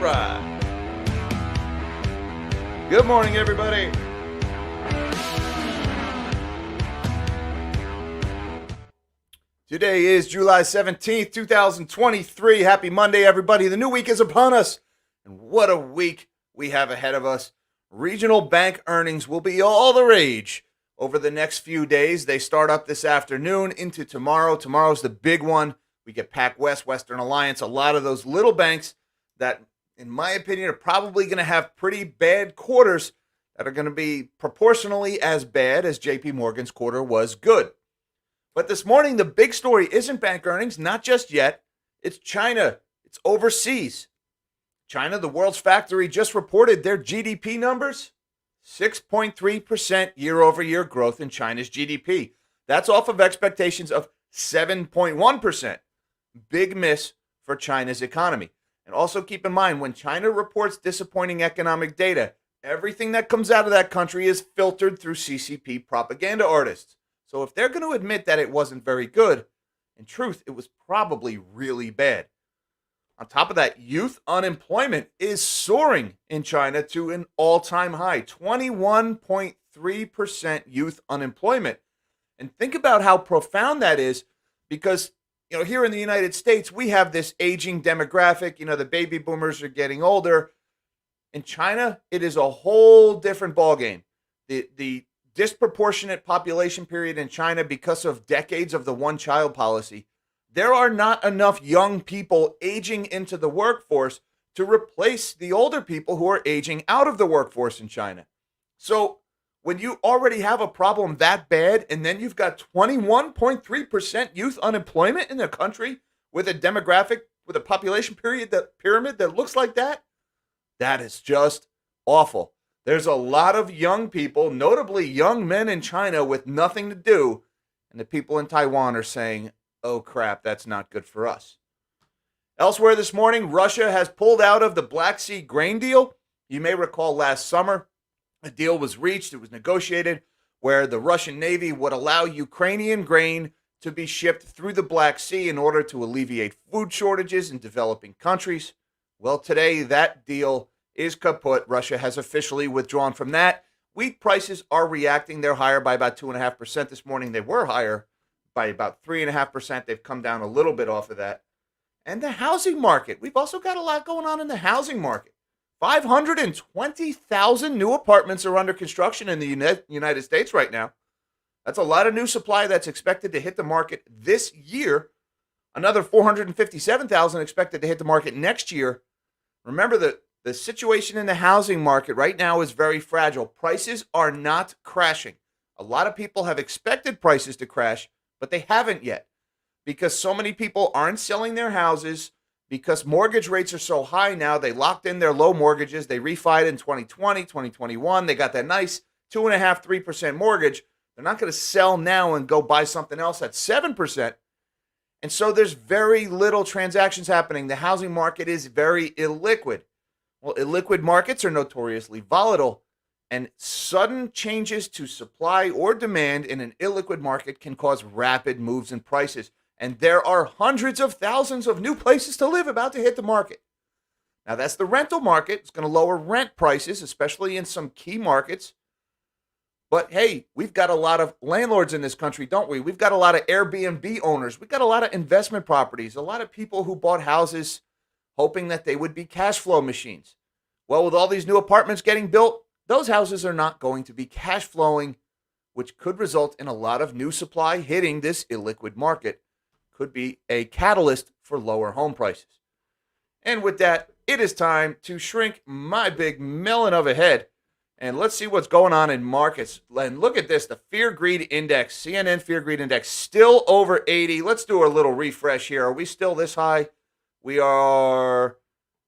right. Good morning, everybody. Today is July 17th, 2023. Happy Monday, everybody. The new week is upon us. And what a week we have ahead of us. Regional bank earnings will be all the rage over the next few days. They start up this afternoon into tomorrow. Tomorrow's the big one. We get PacWest, Western Alliance, a lot of those little banks that, in my opinion, are probably going to have pretty bad quarters that are going to be proportionally as bad as JP Morgan's quarter was good. But this morning, the big story isn't bank earnings, not just yet. It's China. It's overseas. China, the world's factory, just reported their GDP numbers. 6.3% year-over-year growth in China's GDP. That's off of expectations of 7.1%. Big miss for China's economy. And also keep in mind, when China reports disappointing economic data, everything that comes out of that country is filtered through CCP propaganda artists. So if they're going to admit that it wasn't very good, in truth, it was probably really bad. On top of that, youth unemployment is soaring in China to an all-time high, 21.3% youth unemployment. And think about how profound that is, because here in the United States, we have this aging demographic. The baby boomers are getting older. In China, it is a whole different ballgame. The disproportionate population period in China, because of decades of the one-child policy, there are not enough young people aging into the workforce to replace the older people who are aging out of the workforce in China. So when you already have a problem that bad, and then you've got 21.3% youth unemployment in the country with a demographic, with a population pyramid that looks like that, that is just awful. There's a lot of young people, notably young men in China, with nothing to do, and the people in Taiwan are saying, oh crap, that's not good for us. Elsewhere this morning, Russia has pulled out of the Black Sea grain deal. You may recall last summer, a deal was reached, it was negotiated, where the Russian Navy would allow Ukrainian grain to be shipped through the Black Sea in order to alleviate food shortages in developing countries. Well, today that deal is kaput. Russia has officially withdrawn from that. Wheat prices are reacting. They're higher by about 2.5% this morning. They were higher by about 3.5%. They've come down a little bit off of that. And the housing market. We've also got a lot going on in the housing market. 520,000 new apartments are under construction in the United States right now. That's a lot of new supply that's expected to hit the market this year. Another 457,000 expected to hit the market next year. Remember that the situation in the housing market right now is very fragile. Prices are not crashing. A lot of people have expected prices to crash, but they haven't yet, because so many people aren't selling their houses, because mortgage rates are so high now. They locked in their low mortgages. They refied in 2020, 2021. They got that nice 2.5%, 3% mortgage. They're not going to sell now and go buy something else at 7%. And so there's very little transactions happening. The housing market is very illiquid. Well, illiquid markets are notoriously volatile, and sudden changes to supply or demand in an illiquid market can cause rapid moves in prices. And there are hundreds of thousands of new places to live about to hit the market. Now, that's the rental market. It's going to lower rent prices, especially in some key markets. But hey, we've got a lot of landlords in this country, don't we? We've got a lot of Airbnb owners. We've got a lot of investment properties, a lot of people who bought houses hoping that they would be cash flow machines. Well, with all these new apartments getting built, those houses are not going to be cash flowing, which could result in a lot of new supply hitting this illiquid market. Could be a catalyst for lower home prices. And with that, it is time to shrink my big melon of a head, and let's see what's going on in markets. And look at this, the Fear Greed Index, CNN Fear Greed Index, still over 80. Let's do a little refresh here. Are we still this high? We are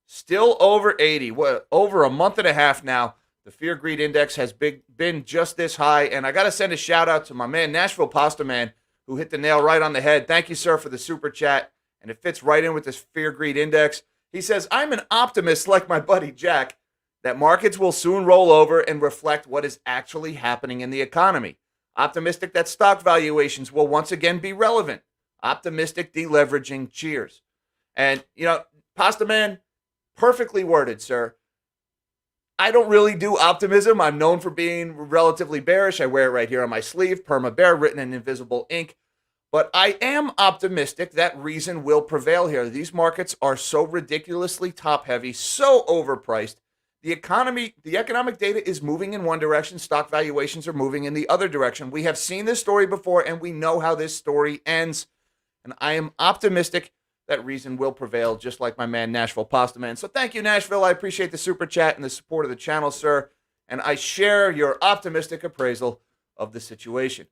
still over 80. Over a month and a half now, the Fear Greed Index has been just this high. And I got to send a shout out to my man, Nashville Pasta Man, who hit the nail right on the head. Thank you, sir, for the super chat. And it fits right in with this Fear Greed Index. He says, I'm an optimist like my buddy Jack, that markets will soon roll over and reflect what is actually happening in the economy. Optimistic that stock valuations will once again be relevant. Optimistic deleveraging. Cheers. And, Pasta Man, Perfectly worded, sir. I don't really do optimism. I'm known for being relatively bearish. I wear it right here on my sleeve, Perma Bear, written in invisible ink. But I am optimistic that reason will prevail here. These markets are so ridiculously top heavy, so overpriced. The economic data is moving in one direction. Stock valuations are moving in the other direction. We have seen this story before, and we know how this story ends. And I am optimistic that reason will prevail, just like my man Nashville Pasta Man. So thank you, Nashville. I appreciate the super chat and the support of the channel, sir. And I share your optimistic appraisal of the situation.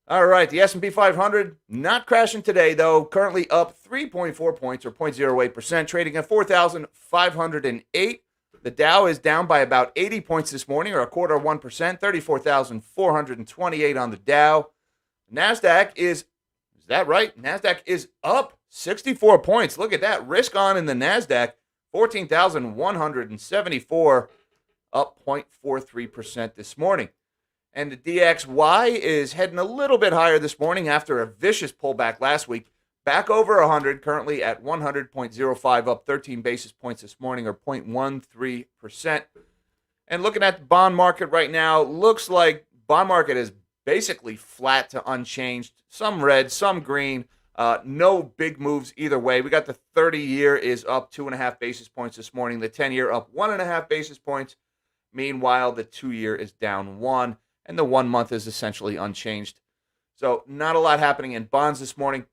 All right, the S&P 500 not crashing today, though. Currently up 3.4 points, or 0.08%, trading at 4,508. The Dow is down by about 80 points this morning, or 0.25%, 34,428 on the Dow. NASDAQ is that right? NASDAQ is up 64 points. Look at that. Risk on in the NASDAQ, 14,174, up 0.43% this morning. And the DXY is heading a little bit higher this morning after a vicious pullback last week. Back over 100, currently at 100.05, up 13 basis points this morning, or 0.13%. And looking at the bond market right now, looks like bond market is basically flat to unchanged. Some red, some green. No big moves either way. We got the 30-year is up 2.5 basis points this morning. The 10-year up 1.5 basis points. Meanwhile, the 2-year is down 1, and the 1 month is essentially unchanged. So not a lot happening in bonds this morning.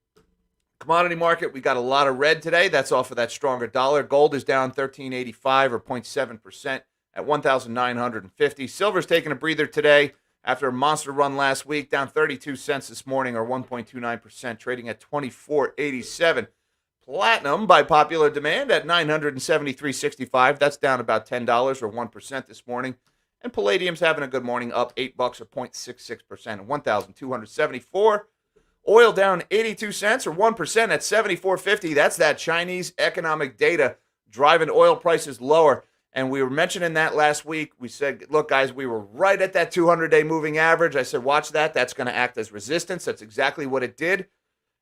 Commodity market, we got a lot of red today. That's off of that stronger dollar. Gold is down 13.85, or 0.7%, at 1,950. Silver's taking a breather today after a monster run last week, down 32 cents this morning, or 1.29%, trading at 24.87. Platinum, by popular demand, at 973.65. That's down about $10, or 1% this morning. And palladium's having a good morning, up $8, or 0.66%, at 1,274. Oil down 82 cents, or 1%, at 74.50. That's that Chinese economic data driving oil prices lower. And we were mentioning that last week. We said, look, guys, we were right at that 200-day moving average. I said, watch that. That's going to act as resistance. That's exactly what it did.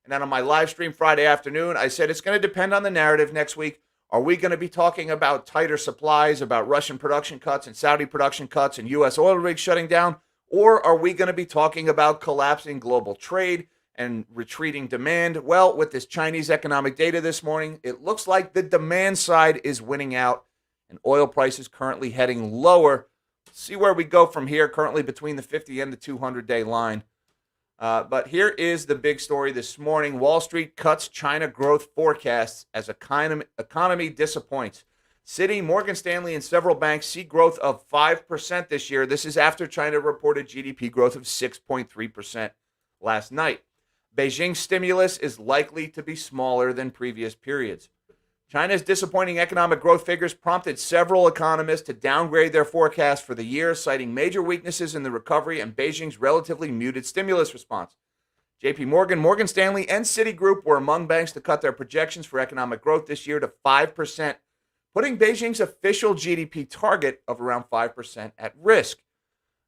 And then on my live stream Friday afternoon, I said, it's going to depend on the narrative next week. Are we going to be talking about tighter supplies, about Russian production cuts and Saudi production cuts and U.S. oil rigs shutting down? Or are we going to be talking about collapsing global trade and retreating demand? Well, with this Chinese economic data this morning, it looks like the demand side is winning out. And oil prices currently heading lower. See where we go from here, currently between the 50 and the 200-day line. But here is the big story this morning. Wall Street cuts China growth forecasts as economy disappoints. Citi, Morgan Stanley, and several banks see growth of 5% this year. This is after China reported GDP growth of 6.3% last night. Beijing's stimulus is likely to be smaller than previous periods. China's disappointing economic growth figures prompted several economists to downgrade their forecast for the year, citing major weaknesses in the recovery and Beijing's relatively muted stimulus response. JP Morgan, Morgan Stanley, and Citigroup were among banks to cut their projections for economic growth this year to 5%, putting Beijing's official GDP target of around 5% at risk.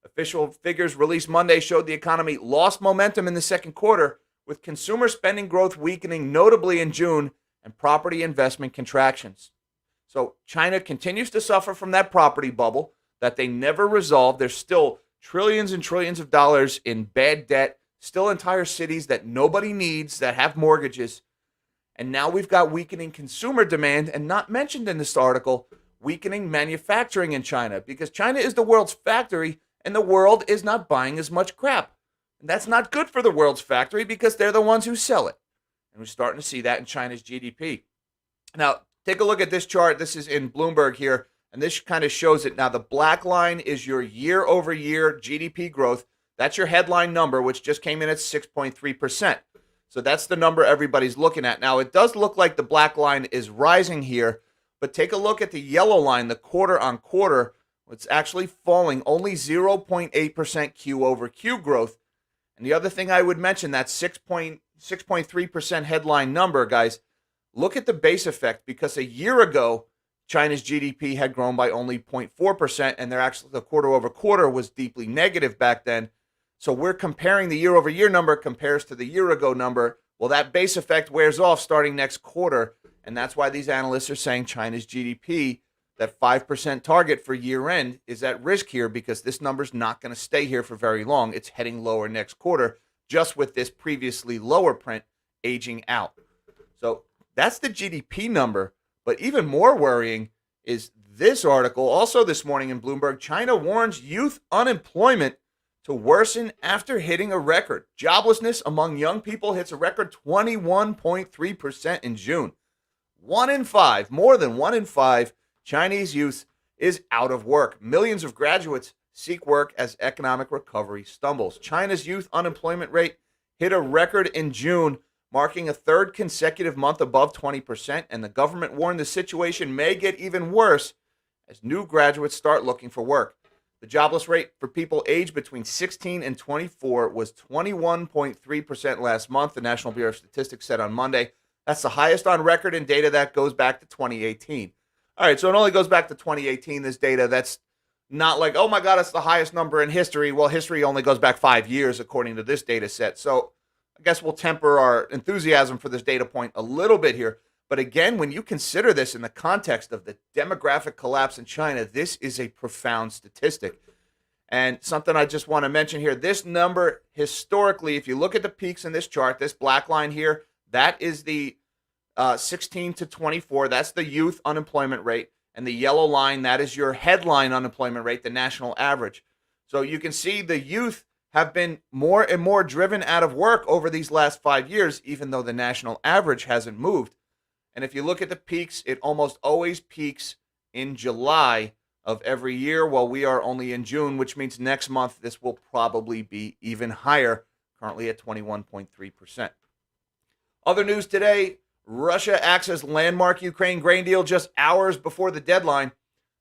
Official figures released Monday showed the economy lost momentum in the second quarter, with consumer spending growth weakening notably in June and property investment contractions. So China continues to suffer from that property bubble that they never resolved. There's still trillions and trillions of dollars in bad debt, still entire cities that nobody needs that have mortgages. And now we've got weakening consumer demand, and not mentioned in this article, weakening manufacturing in China, because China is the world's factory and the world is not buying as much crap. And that's not good for the world's factory because they're the ones who sell it. And we're starting to see that in China's GDP. Now, take a look at this chart. This is in Bloomberg here, and this kind of shows it. Now, the black line is your year-over-year GDP growth. That's your headline number, which just came in at 6.3%. So that's the number everybody's looking at. Now, it does look like the black line is rising here, but take a look at the yellow line, the quarter-on-quarter. It's actually falling, only 0.8% Q-over-Q growth. And the other thing I would mention, that 6.3% headline number, guys, look at the base effect, because a year ago, China's GDP had grown by only 0.4%, and the quarter over quarter was deeply negative back then. So we're comparing the year over year number compares to the year ago number. Well, that base effect wears off starting next quarter, And that's why these analysts are saying China's GDP, that 5% target for year end, is at risk here because this number's not going to stay here for very long. It's heading lower next quarter, just with this previously lower print aging out. So that's the GDP number. But even more worrying is this article, also this morning in Bloomberg. China warns youth unemployment to worsen after hitting a record. Joblessness among young people hits a record 21.3% in June. 1 in 5, more than 1 in 5 Chinese youth is out of work. Millions of graduates seek work as economic recovery stumbles. China's youth unemployment rate hit a record in June, marking a third consecutive month above 20%, and the government warned the situation may get even worse as new graduates start looking for work. The jobless rate for people aged between 16 and 24 was 21.3% last month, the National Bureau of Statistics said on Monday. That's the highest on record in data that goes back to 2018. All right, so it only goes back to 2018, this data. That's not like, oh my God, it's the highest number in history. Well, history only goes back 5 years, according to this data set. So I guess we'll temper our enthusiasm for this data point a little bit here. But again, when you consider this in the context of the demographic collapse in China, this is a profound statistic. And something I just want to mention here, this number historically, if you look at the peaks in this chart, this black line here, that is the 16 to 24. That's the youth unemployment rate. And the yellow line, that is your headline unemployment rate, the national average. So you can see the youth have been more and more driven out of work over these last 5 years, even though the national average hasn't moved. And if you look at the peaks, it almost always peaks in July of every year, while we are only in June, which means next month this will probably be even higher, currently at 21.3%. Other news today, Russia acts as landmark Ukraine grain deal just hours before the deadline.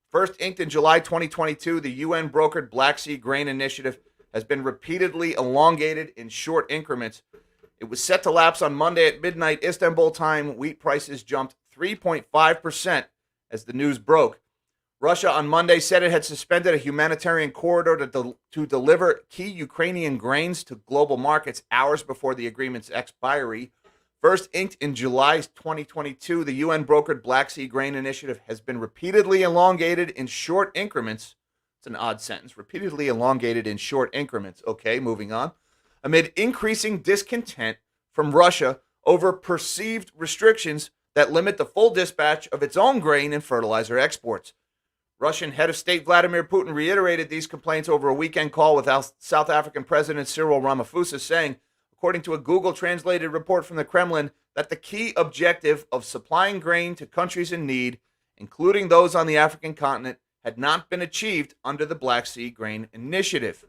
First inked in July 2022, the UN-brokered Black Sea Grain Initiative has been repeatedly elongated in short increments. It was set to lapse on Monday at midnight Istanbul time. Wheat prices jumped 3.5% as the news broke. Russia on Monday said it had suspended a humanitarian corridor to deliver key Ukrainian grains to global markets hours before the agreement's expiry. First inked in July 2022, the UN-brokered Black Sea Grain Initiative has been repeatedly elongated in short increments. It's an odd sentence. Repeatedly elongated in short increments. Okay, moving on. Amid increasing discontent from Russia over perceived restrictions that limit the full dispatch of its own grain and fertilizer exports. Russian head of state Vladimir Putin reiterated these complaints over a weekend call with South African President Cyril Ramaphosa, saying, according to a Google-translated report from the Kremlin, that the key objective of supplying grain to countries in need, including those on the African continent, had not been achieved under the Black Sea Grain Initiative.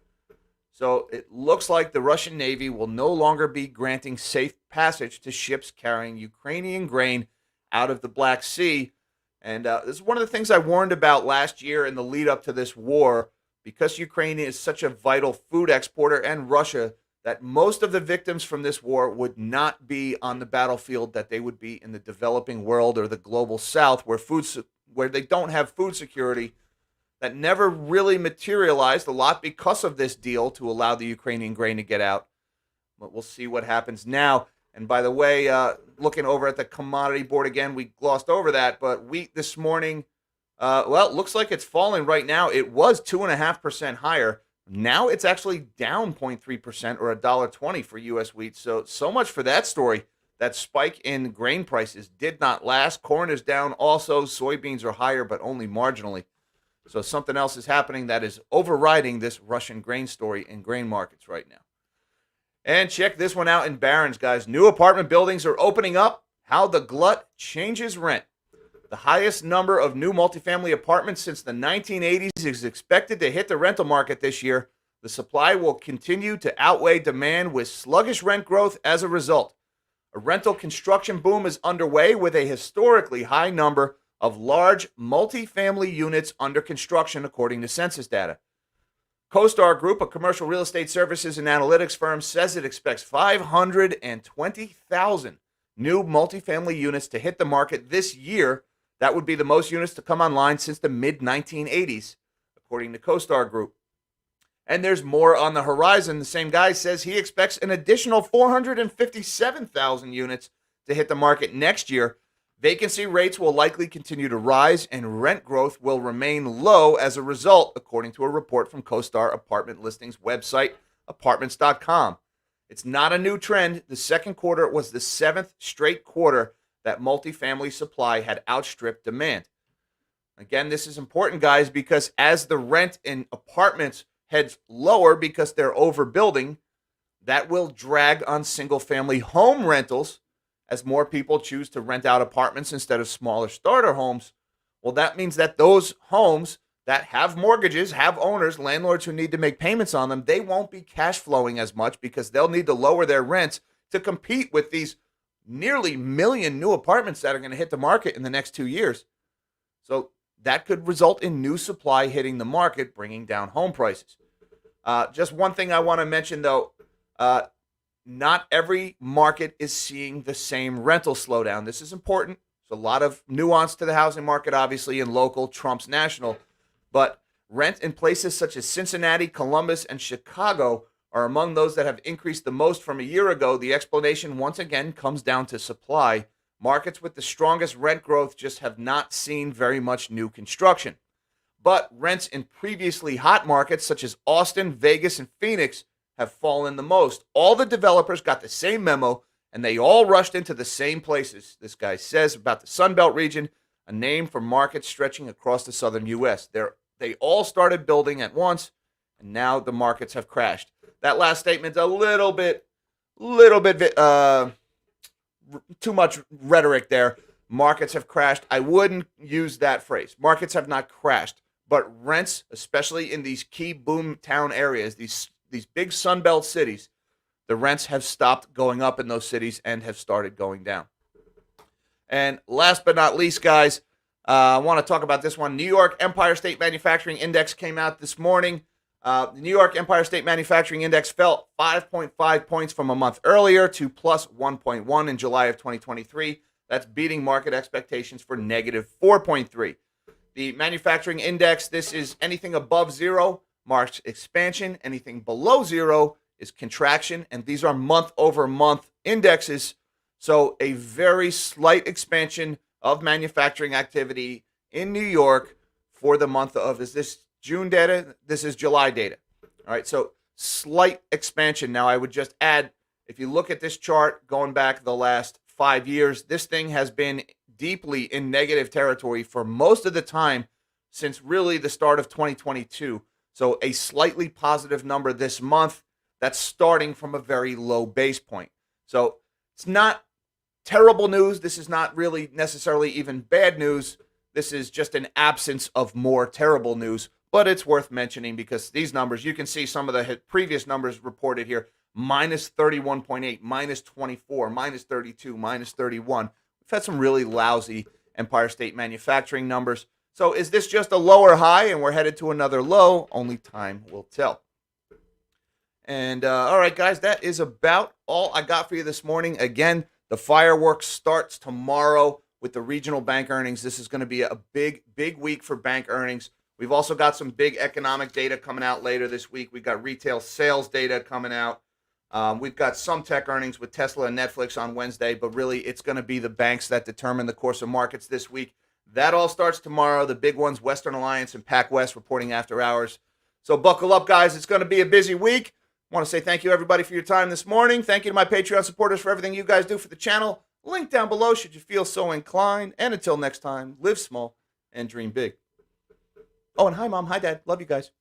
So it looks like the Russian Navy will no longer be granting safe passage to ships carrying Ukrainian grain out of the Black Sea. And this is one of the things I warned about last year in the lead up to this war, because Ukraine is such a vital food exporter, and Russia, that most of the victims from this war would not be on the battlefield, that they would be in the developing world or the global south, where they don't have food security. That never really materialized, a lot because of this deal to allow the Ukrainian grain to get out. But we'll see what happens now. And by the way, looking over at the commodity board again, we glossed over that, but wheat this morning, it looks like it's falling right now. It was 2.5% higher. Now it's actually down 0.3% or $1.20 for U.S. wheat. So much for that story. That spike in grain prices did not last. Corn is down also. Soybeans are higher, but only marginally. So something else is happening that is overriding this Russian grain story in grain markets right now. And check this one out in Barron's, guys. New apartment buildings are opening up. How the glut changes rent. The highest number of new multifamily apartments since the 1980s is expected to hit the rental market this year. The supply will continue to outweigh demand with sluggish rent growth as a result. A rental construction boom is underway with a historically high number of large multifamily units under construction, according to census data. CoStar Group, a commercial real estate services and analytics firm, says it expects 520,000 new multifamily units to hit the market this year. That would be the most units to come online since the mid-1980s, according to CoStar Group. And there's more on the horizon. The same guy says he expects an additional 457,000 units to hit the market next year. Vacancy rates will likely continue to rise and rent growth will remain low as a result, according to a report from CoStar apartment listings website, apartments.com. It's not a new trend. The second quarter was the seventh straight quarter that multifamily supply had outstripped demand. Again, this is important, guys, because as the rent in apartments heads lower because they're overbuilding, that will drag on single-family home rentals as more people choose to rent out apartments instead of smaller starter homes. Well, that means that those homes that have mortgages, have owners, landlords who need to make payments on them, they won't be cash flowing as much because they'll need to lower their rents to compete with these nearly million new apartments that are going to hit the market in the next 2 years. So that could result in new supply hitting the market, bringing down home prices. Just one thing I want to mention, though. Not every market is seeing the same rental slowdown. This is important. There's a lot of nuance to the housing market, obviously, and local trumps national. But rent in places such as Cincinnati, Columbus, and Chicago are among those that have increased the most from a year ago. The explanation, once again, comes down to supply. Markets with the strongest rent growth just have not seen very much new construction. But rents in previously hot markets such as Austin, Vegas, and Phoenix have fallen the most. All the developers got the same memo, and they all rushed into the same places. This guy says about the Sun Belt region, a name for markets stretching across the southern U.S. They all started building at once, and now the markets have crashed. That last statement's a little bit too much rhetoric there. Markets have crashed. I wouldn't use that phrase. Markets have not crashed, but rents, especially in these key boom town areas, these big Sun Belt cities, the rents have stopped going up in those cities and have started going down. And last but not least, guys, I want to talk about this one. New York Empire State Manufacturing Index came out this morning. The New York Empire State Manufacturing Index fell 5.5 points from a month earlier to plus 1.1 in July of 2023. That's beating market expectations for negative 4.3. The manufacturing index, this is anything above zero, marks expansion. Anything below zero is contraction, and these are month-over-month indexes. So a very slight expansion of manufacturing activity in New York for the month of, is this June data? This is July data. All right, so slight expansion. Now, I would just add, if you look at this chart going back the last 5 years, this thing has been deeply in negative territory for most of the time since really the start of 2022. So a slightly positive number this month, that's starting from a very low base point. So it's not terrible news. This is not really necessarily even bad news. This is just an absence of more terrible news, but it's worth mentioning because these numbers, you can see some of the previous numbers reported here, minus 31.8, minus 24, minus 32, minus 31. We've had some really lousy Empire State Manufacturing numbers. So is this just a lower high and we're headed to another low? Only time will tell. And all right, guys, that is about all I got for you this morning. Again, the fireworks starts tomorrow with the regional bank earnings. This is going to be a big week for bank earnings. We've also got some big economic data coming out later this week. We've got retail sales data coming out. We've got some tech earnings with Tesla and Netflix on Wednesday, but really it's going to be the banks that determine the course of markets this week. That all starts tomorrow. The big ones, Western Alliance and PacWest, reporting after hours. So buckle up, guys. It's going to be a busy week. I want to say thank you, everybody, for your time this morning. Thank you to my Patreon supporters for everything you guys do for the channel. Link down below should you feel so inclined. And until next time, live small and dream big. Oh, and hi, Mom. Hi, Dad. Love you guys.